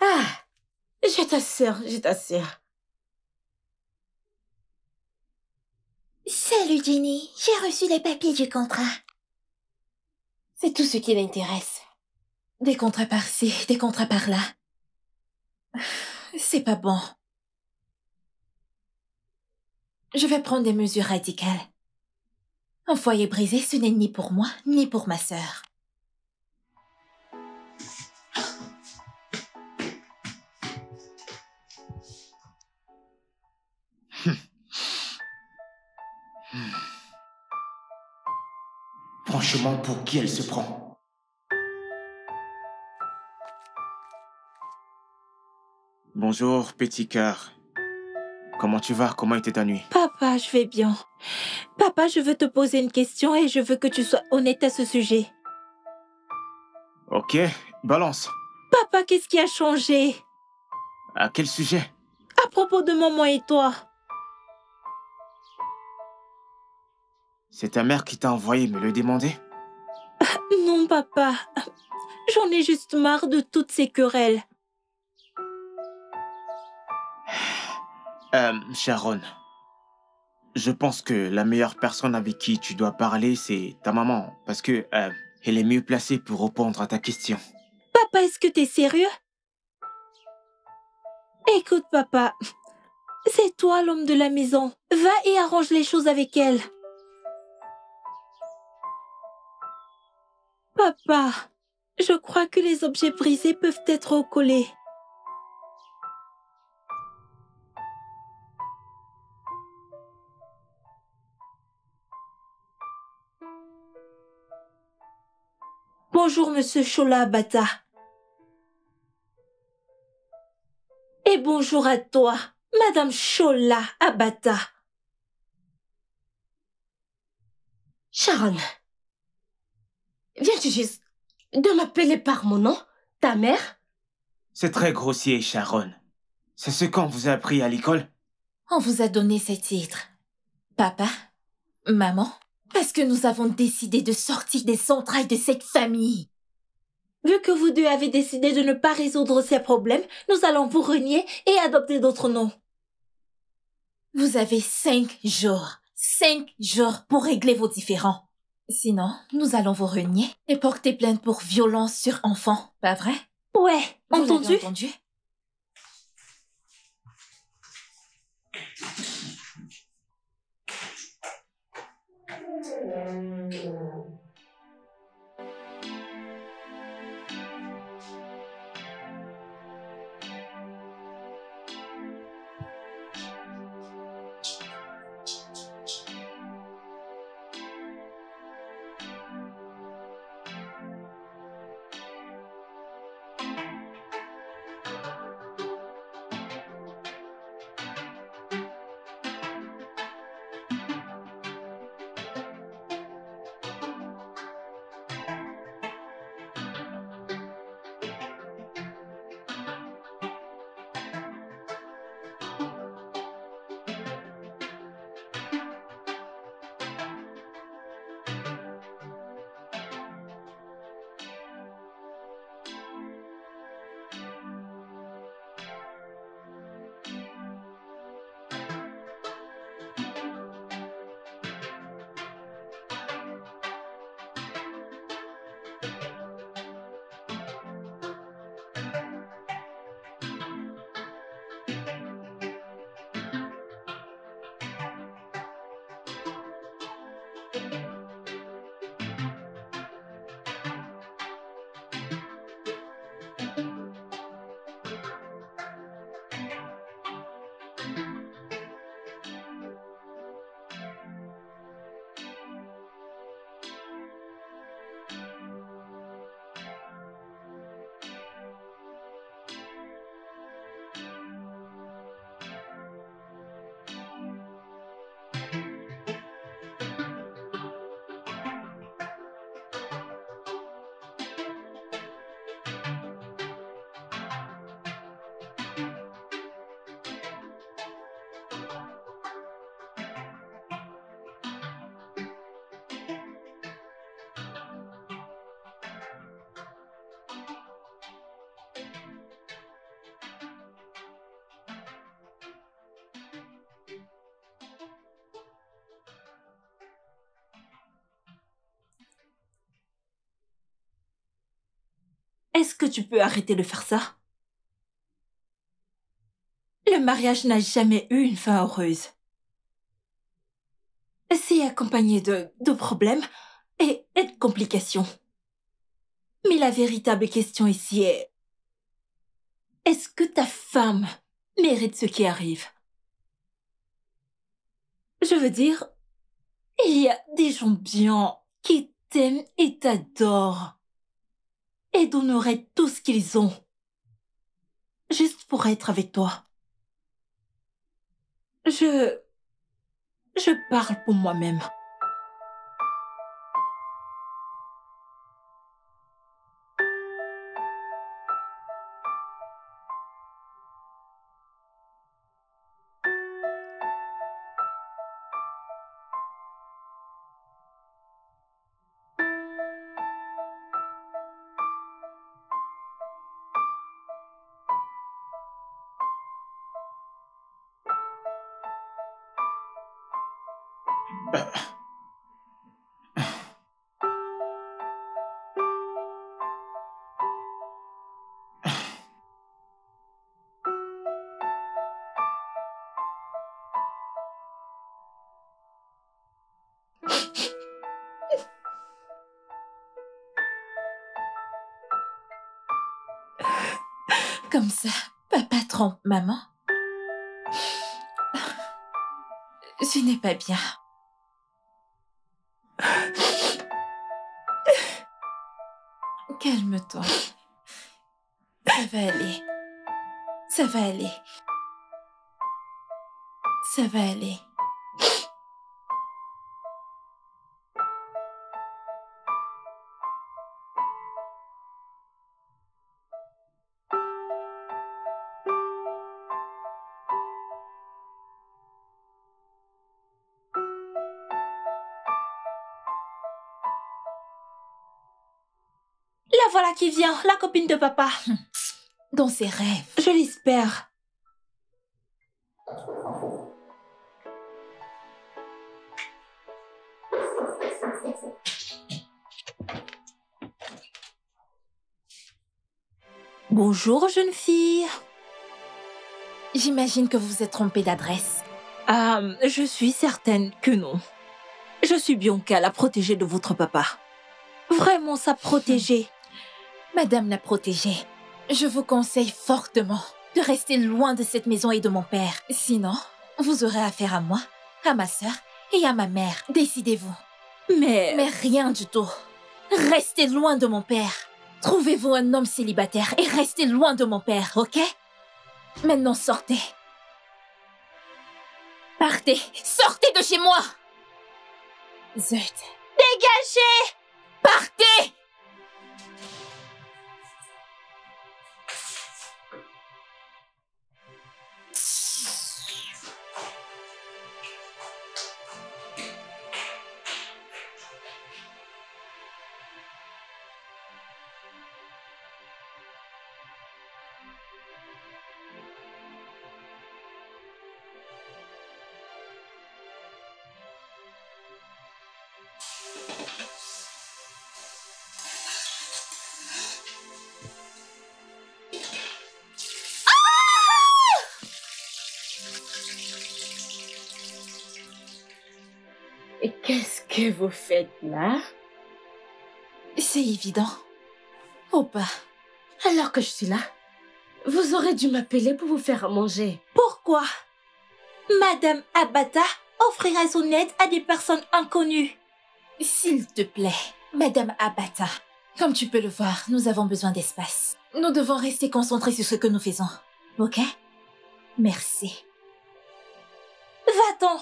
Ah, je t'assure, je t'assure. Salut Jenny, j'ai reçu les papiers du contrat. C'est tout ce qui l'intéresse. Des contrats par-ci, des contrats par-là. C'est pas bon. Je vais prendre des mesures radicales. Un foyer brisé, ce n'est ni pour moi, ni pour ma sœur. Franchement, pour qui elle se prend? Bonjour, petit cœur. Comment tu vas? Comment était ta nuit? Papa, je vais bien. Papa, je veux te poser une question et je veux que tu sois honnête à ce sujet. Ok, balance. Papa, qu'est-ce qui a changé? À quel sujet? À propos de maman et toi. C'est ta mère qui t'a envoyé me le demander? Non, papa. J'en ai juste marre de toutes ces querelles. Sharon, je pense que la meilleure personne avec qui tu dois parler, c'est ta maman, parce que elle est mieux placée pour répondre à ta question. Papa, est-ce que t'es sérieux? Écoute, papa, c'est toi l'homme de la maison. Va et arrange les choses avec elle. Papa, je crois que les objets brisés peuvent être recollés. Bonjour, monsieur Chola Abata. Et bonjour à toi, madame Chola Abata. Sharon, viens-tu juste de m'appeler par mon nom, ta mère? C'est très grossier, Sharon. C'est ce qu'on vous a appris à l'école? On vous a donné ces titres. Papa, maman, parce que nous avons décidé de sortir des entrailles de cette famille. Vu que vous deux avez décidé de ne pas résoudre ces problèmes, nous allons vous renier et adopter d'autres noms. Vous avez 5 jours. 5 jours pour régler vos différends. Sinon, nous allons vous renier et porter plainte pour violence sur enfant. Pas vrai? Ouais, Vous l'avez entendu? entendu? est-ce que tu peux arrêter de faire ça? Le mariage n'a jamais eu une fin heureuse. C'est accompagné de problèmes et de complications. Mais la véritable question ici est... Est-ce que ta femme mérite ce qui arrive? Je veux dire, il y a des gens bien qui t'aiment et t'adorent et donneraient tout ce qu'ils ont juste pour être avec toi. Je parle pour moi-même. Comme ça, papa trompe maman. Je n'ai pas bien. Calme-toi. Ça va aller. Ça va aller. Ça va aller. La voilà qui vient, la copine de papa. Dans ses rêves. Je l'espère. Bonjour, jeune fille. J'imagine que vous vous êtes trompée d'adresse. Je suis certaine que non. Je suis Bianca, la protégée de votre papa. Vraiment sa protégée. Madame la protégée, je vous conseille fortement de rester loin de cette maison et de mon père. Sinon, vous aurez affaire à moi, à ma sœur et à ma mère. Décidez-vous. Mais rien du tout. Restez loin de mon père. Trouvez-vous un homme célibataire et restez loin de mon père, ok? Maintenant, sortez. Partez. Sortez de chez moi. Zut. dégagez! Partez. Et qu'est-ce que vous faites là? C'est évident. Ou pas? Alors que je suis là, vous aurez dû m'appeler pour vous faire à manger. Pourquoi Madame Abata offrirait son aide à des personnes inconnues? S'il te plaît, Madame Abata. Comme tu peux le voir, nous avons besoin d'espace. Nous devons rester concentrés sur ce que nous faisons. Ok? Merci. Va-t'en.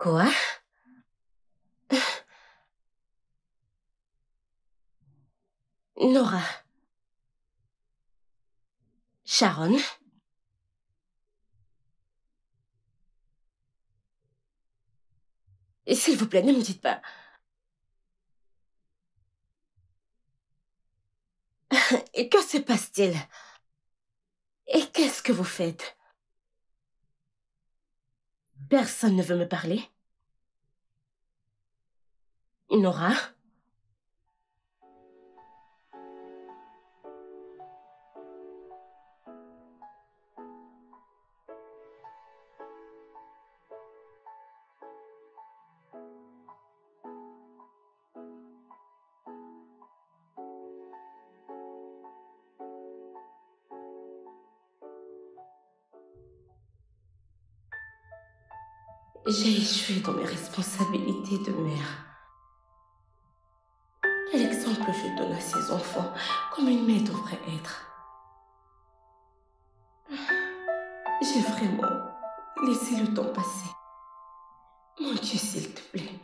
Quoi? Nora. Sharon. Et s'il vous plaît, ne me dites pas. Et que se passe-t-il? Et qu'est-ce que vous faites? Personne ne veut me parler? Nora? J'ai échoué dans mes responsabilités de mère. Quel exemple je donne à ces enfants comme une mère devrait être? J'ai vraiment laissé le temps passer. Mon Dieu, s'il te plaît,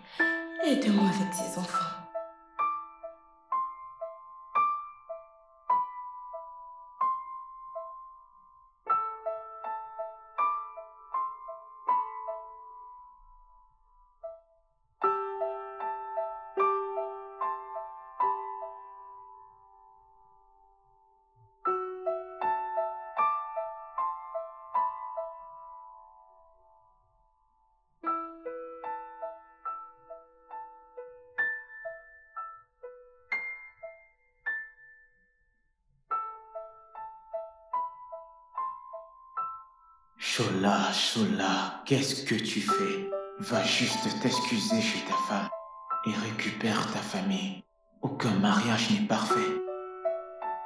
aide-moi avec ces enfants. Chola, Chola, qu'est-ce que tu fais? Va juste t'excuser chez ta femme et récupère ta famille. Aucun mariage n'est parfait.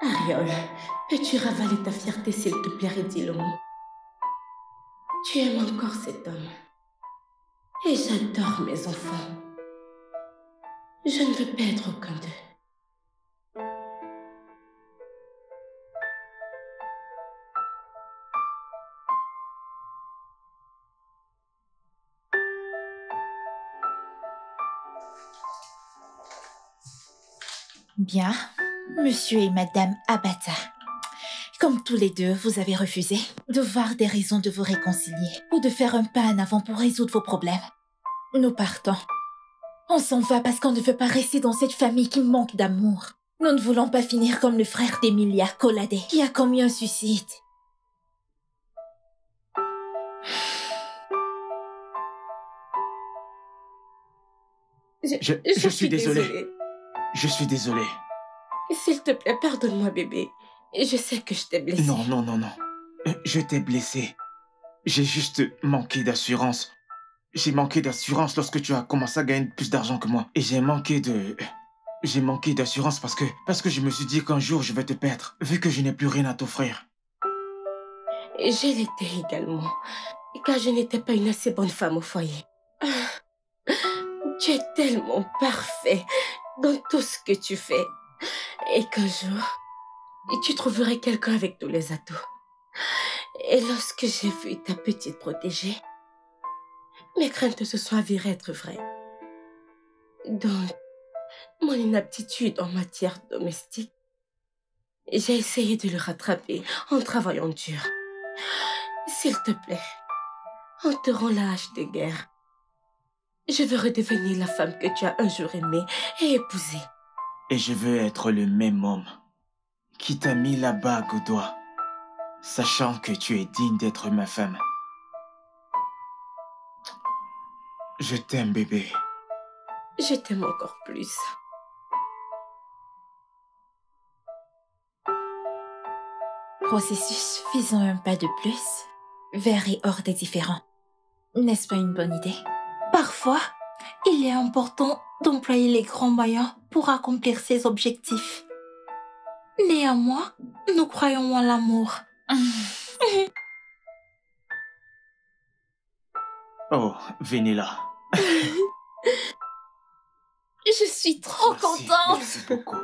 Ariol, peux-tu ravaler ta fierté s'il te plaît et dis-le-moi? Tu aimes encore cet homme. Et j'adore mes enfants. Je ne veux perdre aucun d'eux. Bien, monsieur et madame Abata. Comme tous les deux, vous avez refusé de voir des raisons de vous réconcilier ou de faire un pas en avant pour résoudre vos problèmes. Nous partons. On s'en va parce qu'on ne veut pas rester dans cette famille qui manque d'amour. Nous ne voulons pas finir comme le frère d'Emilia, Colade, qui a commis un suicide. Je suis désolé. Je suis désolé. S'il te plaît, pardonne-moi, bébé. Je sais que je t'ai blessé. Non. Je t'ai blessé. J'ai juste manqué d'assurance. J'ai manqué d'assurance lorsque tu as commencé à gagner plus d'argent que moi. Et j'ai manqué d'assurance parce que je me suis dit qu'un jour je vais te perdre, vu que je n'ai plus rien à t'offrir. Et je l'étais également, car je n'étais pas une assez bonne femme au foyer. Tu es tellement parfait dans tout ce que tu fais. Et qu'un jour, tu trouverais quelqu'un avec tous les atouts. Et lorsque j'ai vu ta petite protégée, mes craintes se sont avérées être vraies. Donc, mon inaptitude en matière domestique, j'ai essayé de le rattraper en travaillant dur. S'il te plaît, en te rend la hache de guerre. Je veux redevenir la femme que tu as un jour aimée et épousée. Et je veux être le même homme qui t'a mis la bague au doigt, sachant que tu es digne d'être ma femme. Je t'aime, bébé. Je t'aime encore plus. Processus, faisons un pas de plus vers et hors des différends. N'est-ce pas une bonne idée? Parfois, il est important d'employer les grands moyens pour accomplir ses objectifs. Néanmoins, nous croyons en l'amour. Oh, venez là. Je suis trop contente. Merci beaucoup.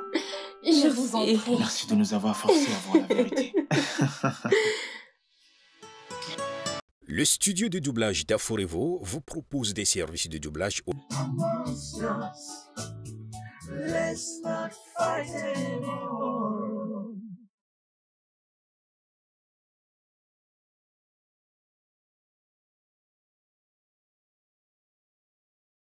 Je vous en prie. Merci de nous avoir forcés à voir la vérité. Le studio de doublage d'Aforevo vous propose des services de doublage au... Let's not fight anymore.